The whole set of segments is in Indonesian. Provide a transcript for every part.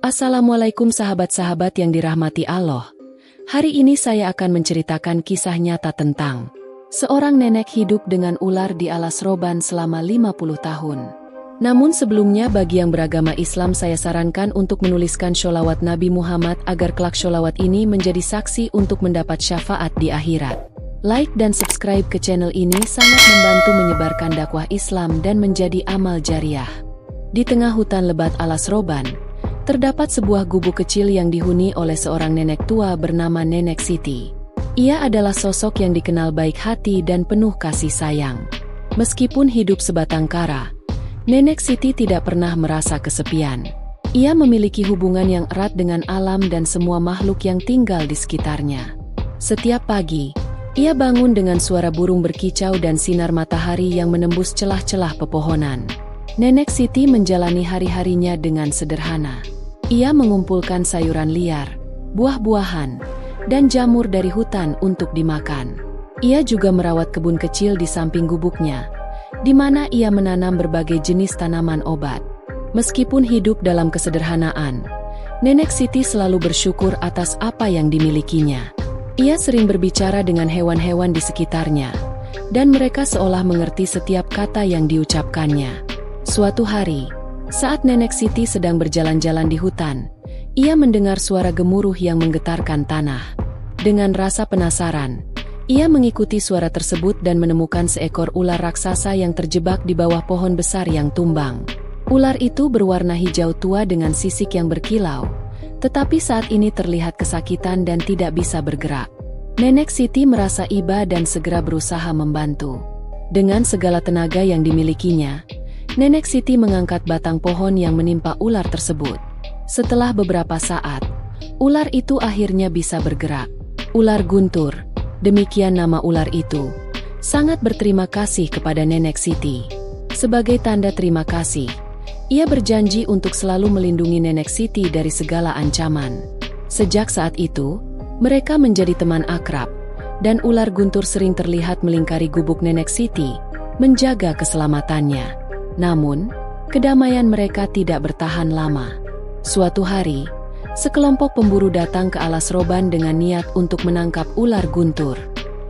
Assalamualaikum sahabat-sahabat yang dirahmati Allah. Hari ini saya akan menceritakan kisah nyata tentang seorang nenek hidup dengan ular di alas roban selama 50 tahun. Namun sebelumnya bagi yang beragama Islam saya sarankan untuk menuliskan sholawat Nabi Muhammad agar kelak sholawat ini menjadi saksi untuk mendapat syafaat di akhirat. Like dan subscribe ke channel ini sangat membantu menyebarkan dakwah Islam dan menjadi amal jariah. Di tengah hutan lebat alas roban, terdapat sebuah gubuk kecil yang dihuni oleh seorang nenek tua bernama Nenek Siti. Ia adalah sosok yang dikenal baik hati dan penuh kasih sayang. Meskipun hidup sebatang kara, Nenek Siti tidak pernah merasa kesepian. Ia memiliki hubungan yang erat dengan alam dan semua makhluk yang tinggal di sekitarnya. Setiap pagi, ia bangun dengan suara burung berkicau dan sinar matahari yang menembus celah-celah pepohonan. Nenek Siti menjalani hari-harinya dengan sederhana. Ia mengumpulkan sayuran liar, buah-buahan, dan jamur dari hutan untuk dimakan. Ia juga merawat kebun kecil di samping gubuknya, di mana ia menanam berbagai jenis tanaman obat. Meskipun hidup dalam kesederhanaan, Nenek Siti selalu bersyukur atas apa yang dimilikinya. Ia sering berbicara dengan hewan-hewan di sekitarnya, dan mereka seolah mengerti setiap kata yang diucapkannya. Suatu hari, saat Nenek Siti sedang berjalan-jalan di hutan, ia mendengar suara gemuruh yang menggetarkan tanah. Dengan rasa penasaran, ia mengikuti suara tersebut dan menemukan seekor ular raksasa yang terjebak di bawah pohon besar yang tumbang. Ular itu berwarna hijau tua dengan sisik yang berkilau, tetapi saat ini terlihat kesakitan dan tidak bisa bergerak. Nenek Siti merasa iba dan segera berusaha membantu. Dengan segala tenaga yang dimilikinya, Nenek Siti mengangkat batang pohon yang menimpa ular tersebut. Setelah beberapa saat, ular itu akhirnya bisa bergerak. Ular Guntur, demikian nama ular itu, sangat berterima kasih kepada Nenek Siti. Sebagai tanda terima kasih, ia berjanji untuk selalu melindungi Nenek Siti dari segala ancaman. Sejak saat itu, mereka menjadi teman akrab, dan ular Guntur sering terlihat melingkari gubuk Nenek Siti, menjaga keselamatannya. Namun, kedamaian mereka tidak bertahan lama. Suatu hari, sekelompok pemburu datang ke alas roban dengan niat untuk menangkap ular Guntur.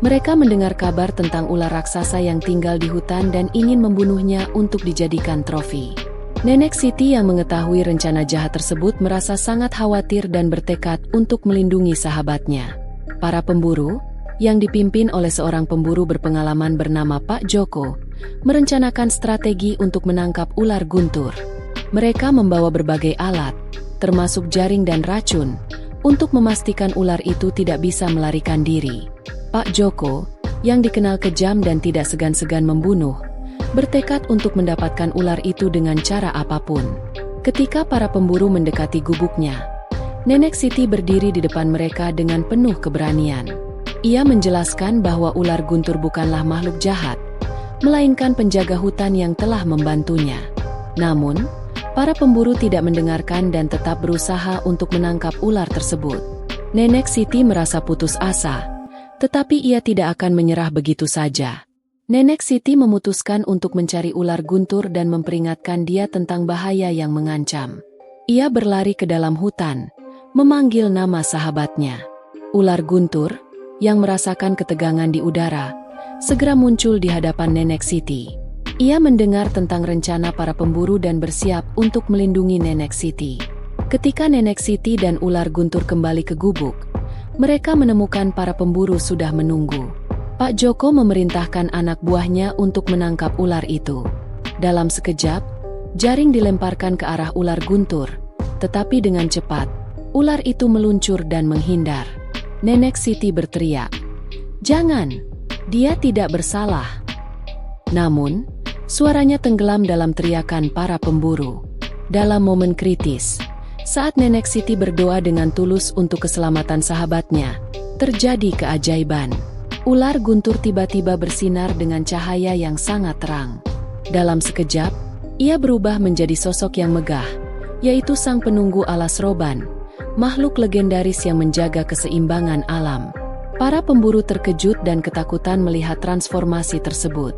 Mereka mendengar kabar tentang ular raksasa yang tinggal di hutan dan ingin membunuhnya untuk dijadikan trofi. Nenek Siti yang mengetahui rencana jahat tersebut merasa sangat khawatir dan bertekad untuk melindungi sahabatnya. Para pemburu, yang dipimpin oleh seorang pemburu berpengalaman bernama Pak Joko, merencanakan strategi untuk menangkap ular Guntur. Mereka membawa berbagai alat, termasuk jaring dan racun, untuk memastikan ular itu tidak bisa melarikan diri. Pak Joko, yang dikenal kejam dan tidak segan-segan membunuh, bertekad untuk mendapatkan ular itu dengan cara apapun. Ketika para pemburu mendekati gubuknya, Nenek Siti berdiri di depan mereka dengan penuh keberanian. Ia menjelaskan bahwa ular Guntur bukanlah makhluk jahat, melainkan penjaga hutan yang telah membantunya. Namun, para pemburu tidak mendengarkan dan tetap berusaha untuk menangkap ular tersebut. Nenek Siti merasa putus asa, tetapi ia tidak akan menyerah begitu saja. Nenek Siti memutuskan untuk mencari ular Guntur dan memperingatkan dia tentang bahaya yang mengancam. Ia berlari ke dalam hutan, memanggil nama sahabatnya. Ular Guntur, yang merasakan ketegangan di udara, segera muncul di hadapan Nenek Siti. Ia mendengar tentang rencana para pemburu dan bersiap untuk melindungi Nenek Siti. Ketika Nenek Siti dan ular Guntur kembali ke gubuk, mereka menemukan para pemburu sudah menunggu. Pak Joko memerintahkan anak buahnya untuk menangkap ular itu. Dalam sekejap, jaring dilemparkan ke arah ular Guntur, tetapi dengan cepat, ular itu meluncur dan menghindar. Nenek Siti berteriak, "Jangan, dia tidak bersalah." Namun, suaranya tenggelam dalam teriakan para pemburu. Dalam momen kritis, saat Nenek Siti berdoa dengan tulus untuk keselamatan sahabatnya, terjadi keajaiban. Ular Guntur tiba-tiba bersinar dengan cahaya yang sangat terang. Dalam sekejap, ia berubah menjadi sosok yang megah, yaitu sang penunggu alas roban, makhluk legendaris yang menjaga keseimbangan alam. Para pemburu terkejut dan ketakutan melihat transformasi tersebut.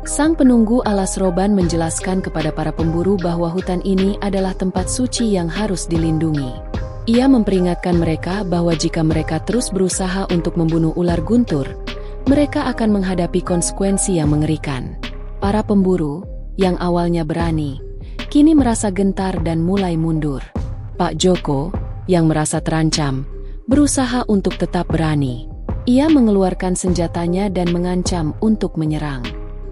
Sang penunggu alas roban menjelaskan kepada para pemburu bahwa hutan ini adalah tempat suci yang harus dilindungi. Ia memperingatkan mereka bahwa jika mereka terus berusaha untuk membunuh ular guntur, mereka akan menghadapi konsekuensi yang mengerikan. Para pemburu, yang awalnya berani, kini merasa gentar dan mulai mundur. Pak Joko, yang merasa terancam, berusaha untuk tetap berani. Ia mengeluarkan senjatanya dan mengancam untuk menyerang.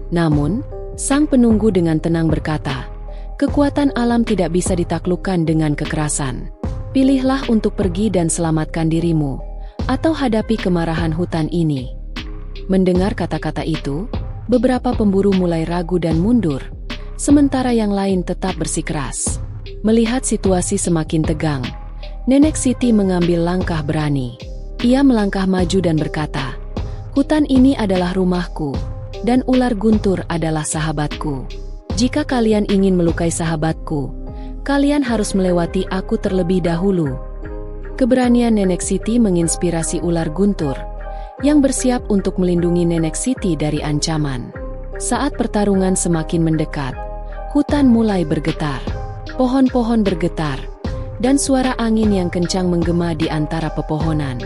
Namun, sang penunggu dengan tenang berkata, "Kekuatan alam tidak bisa ditaklukkan dengan kekerasan. Pilihlah untuk pergi dan selamatkan dirimu, atau hadapi kemarahan hutan ini." Mendengar kata-kata itu, beberapa pemburu mulai ragu dan mundur, sementara yang lain tetap bersikeras. Melihat situasi semakin tegang, Nenek Siti mengambil langkah berani. Ia melangkah maju dan berkata, "Hutan ini adalah rumahku, dan ular guntur adalah sahabatku. Jika kalian ingin melukai sahabatku, kalian harus melewati aku terlebih dahulu." Keberanian Nenek Siti menginspirasi ular guntur, yang bersiap untuk melindungi Nenek Siti dari ancaman. Saat pertarungan semakin mendekat, hutan mulai bergetar. Pohon-pohon bergetar, dan suara angin yang kencang menggema di antara pepohonan.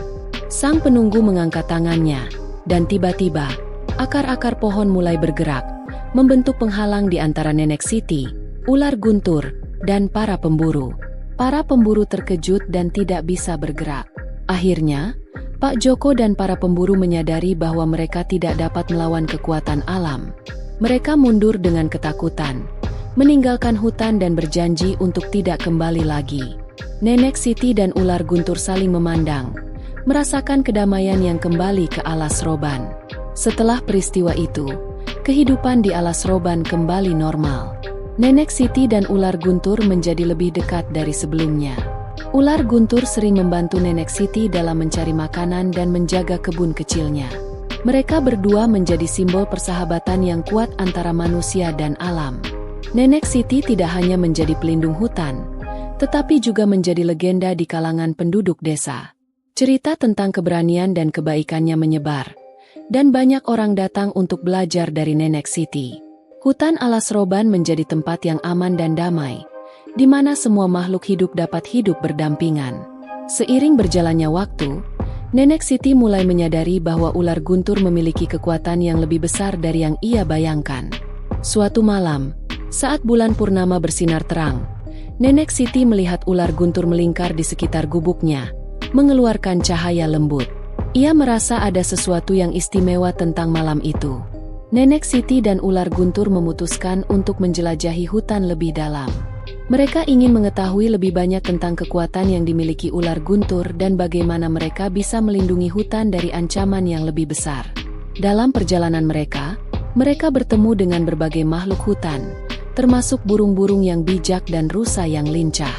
Sang penunggu mengangkat tangannya, dan tiba-tiba, akar-akar pohon mulai bergerak, membentuk penghalang di antara Nenek Siti, ular guntur, dan para pemburu. Para pemburu terkejut dan tidak bisa bergerak. Akhirnya, Pak Joko dan para pemburu menyadari bahwa mereka tidak dapat melawan kekuatan alam. Mereka mundur dengan ketakutan, meninggalkan hutan dan berjanji untuk tidak kembali lagi. Nenek Siti dan ular guntur saling memandang, merasakan kedamaian yang kembali ke alas roban. Setelah peristiwa itu, kehidupan di alas roban kembali normal. Nenek Siti dan ular guntur menjadi lebih dekat dari sebelumnya. Ular guntur sering membantu Nenek Siti dalam mencari makanan dan menjaga kebun kecilnya. Mereka berdua menjadi simbol persahabatan yang kuat antara manusia dan alam. Nenek Siti tidak hanya menjadi pelindung hutan, tetapi juga menjadi legenda di kalangan penduduk desa. Cerita tentang keberanian dan kebaikannya menyebar, dan banyak orang datang untuk belajar dari Nenek Siti. Hutan alas roban menjadi tempat yang aman dan damai, di mana semua makhluk hidup dapat hidup berdampingan. Seiring berjalannya waktu, Nenek Siti mulai menyadari bahwa ular guntur memiliki kekuatan yang lebih besar dari yang ia bayangkan. Suatu malam, saat bulan purnama bersinar terang, Nenek Siti melihat ular guntur melingkar di sekitar gubuknya, mengeluarkan cahaya lembut. Ia merasa ada sesuatu yang istimewa tentang malam itu. Nenek Siti dan ular guntur memutuskan untuk menjelajahi hutan lebih dalam. Mereka ingin mengetahui lebih banyak tentang kekuatan yang dimiliki ular guntur dan bagaimana mereka bisa melindungi hutan dari ancaman yang lebih besar. Dalam perjalanan mereka bertemu dengan berbagai makhluk hutan, termasuk burung-burung yang bijak dan rusa yang lincah.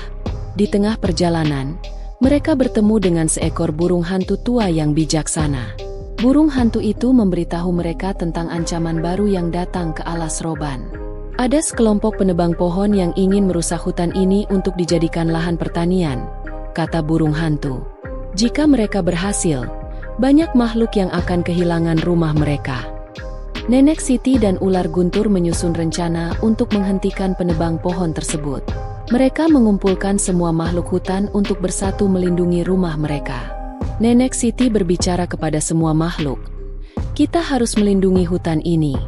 Di tengah perjalanan, mereka bertemu dengan seekor burung hantu tua yang bijaksana. Burung hantu itu memberitahu mereka tentang ancaman baru yang datang ke alas roban. Ada sekelompok penebang pohon yang ingin merusak hutan ini untuk dijadikan lahan pertanian, kata burung hantu. Jika mereka berhasil, banyak makhluk yang akan kehilangan rumah mereka. Nenek Siti dan ular guntur menyusun rencana untuk menghentikan penebang pohon tersebut. Mereka mengumpulkan semua makhluk hutan untuk bersatu melindungi rumah mereka. Nenek Siti berbicara kepada semua makhluk, "Kita harus melindungi hutan ini.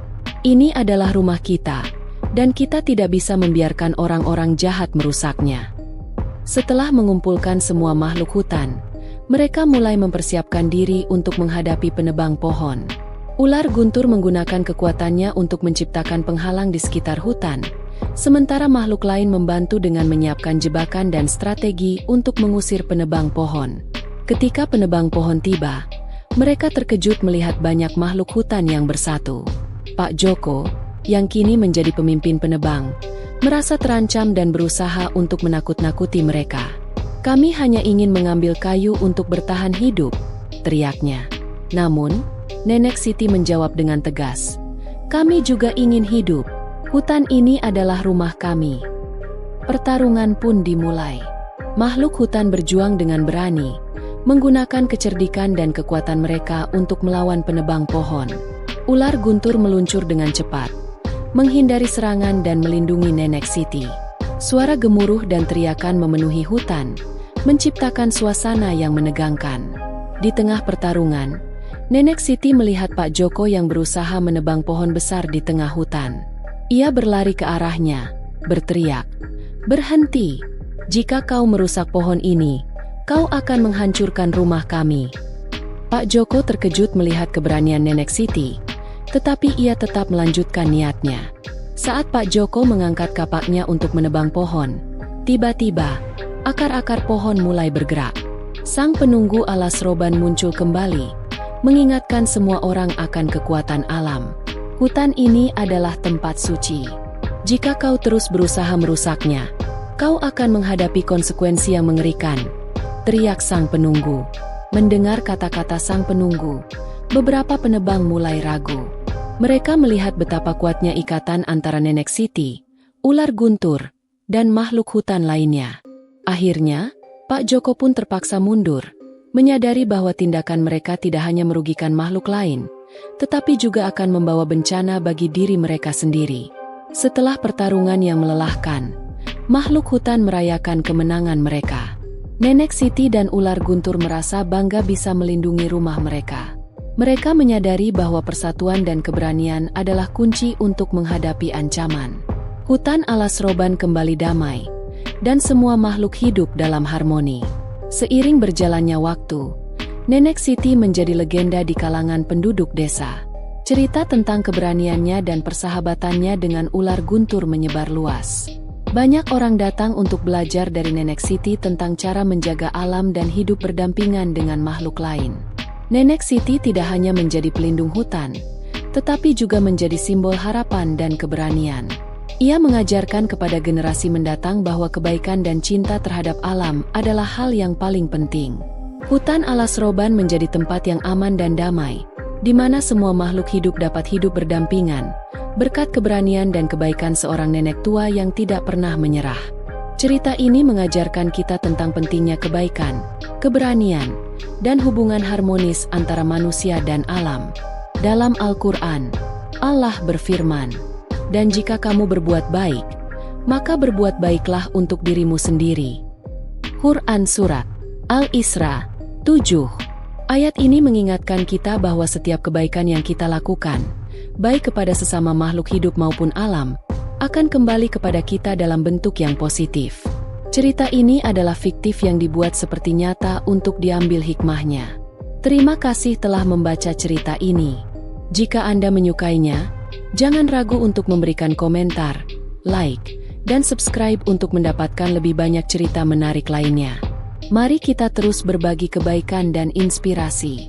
Ini adalah rumah kita, dan kita tidak bisa membiarkan orang-orang jahat merusaknya." Setelah mengumpulkan semua makhluk hutan, mereka mulai mempersiapkan diri untuk menghadapi penebang pohon. Ular guntur menggunakan kekuatannya untuk menciptakan penghalang di sekitar hutan, sementara makhluk lain membantu dengan menyiapkan jebakan dan strategi untuk mengusir penebang pohon. Ketika penebang pohon tiba, mereka terkejut melihat banyak makhluk hutan yang bersatu. Pak Joko, yang kini menjadi pemimpin penebang, merasa terancam dan berusaha untuk menakut-nakuti mereka. "Kami hanya ingin mengambil kayu untuk bertahan hidup," teriaknya. Namun, Nenek Siti menjawab dengan tegas, "Kami juga ingin hidup. Hutan ini adalah rumah kami." Pertarungan pun dimulai. Makhluk hutan berjuang dengan berani, menggunakan kecerdikan dan kekuatan mereka untuk melawan penebang pohon. Ular guntur meluncur dengan cepat, menghindari serangan dan melindungi Nenek Siti. Suara gemuruh dan teriakan memenuhi hutan, menciptakan suasana yang menegangkan. Di tengah pertarungan, Nenek Siti melihat Pak Joko yang berusaha menebang pohon besar di tengah hutan. Ia berlari ke arahnya, berteriak, "Berhenti! Jika kau merusak pohon ini, kau akan menghancurkan rumah kami." Pak Joko terkejut melihat keberanian Nenek Siti, tetapi ia tetap melanjutkan niatnya. Saat Pak Joko mengangkat kapaknya untuk menebang pohon, tiba-tiba, akar-akar pohon mulai bergerak. Sang penunggu alas roban muncul kembali, mengingatkan semua orang akan kekuatan alam. Hutan ini adalah tempat suci. Jika kau terus berusaha merusaknya, kau akan menghadapi konsekuensi yang mengerikan, teriak sang penunggu. Mendengar kata-kata sang penunggu, beberapa penebang mulai ragu. Mereka melihat betapa kuatnya ikatan antara Nenek Siti, ular guntur, dan makhluk hutan lainnya. Akhirnya, Pak Joko pun terpaksa mundur, menyadari bahwa tindakan mereka tidak hanya merugikan makhluk lain, tetapi juga akan membawa bencana bagi diri mereka sendiri. Setelah pertarungan yang melelahkan, makhluk hutan merayakan kemenangan mereka. Nenek Siti dan ular guntur merasa bangga bisa melindungi rumah mereka. Mereka menyadari bahwa persatuan dan keberanian adalah kunci untuk menghadapi ancaman. Hutan alas roban kembali damai, dan semua makhluk hidup dalam harmoni. Seiring berjalannya waktu, Nenek Siti menjadi legenda di kalangan penduduk desa. Cerita tentang keberaniannya dan persahabatannya dengan ular guntur menyebar luas. Banyak orang datang untuk belajar dari Nenek Siti tentang cara menjaga alam dan hidup berdampingan dengan makhluk lain. Nenek Siti tidak hanya menjadi pelindung hutan, tetapi juga menjadi simbol harapan dan keberanian. Ia mengajarkan kepada generasi mendatang bahwa kebaikan dan cinta terhadap alam adalah hal yang paling penting. Hutan alas roban menjadi tempat yang aman dan damai, di mana semua makhluk hidup dapat hidup berdampingan, berkat keberanian dan kebaikan seorang nenek tua yang tidak pernah menyerah. Cerita ini mengajarkan kita tentang pentingnya kebaikan, keberanian, dan hubungan harmonis antara manusia dan alam. Dalam Al-Quran, Allah berfirman, "Dan jika kamu berbuat baik, maka berbuat baiklah untuk dirimu sendiri." Quran Surat Al-Isra 7. Ayat ini mengingatkan kita bahwa setiap kebaikan yang kita lakukan, baik kepada sesama makhluk hidup maupun alam, akan kembali kepada kita dalam bentuk yang positif. Cerita ini adalah fiktif yang dibuat seperti nyata untuk diambil hikmahnya. Terima kasih telah membaca cerita ini. Jika Anda menyukainya, jangan ragu untuk memberikan komentar, like, dan subscribe untuk mendapatkan lebih banyak cerita menarik lainnya. Mari kita terus berbagi kebaikan dan inspirasi.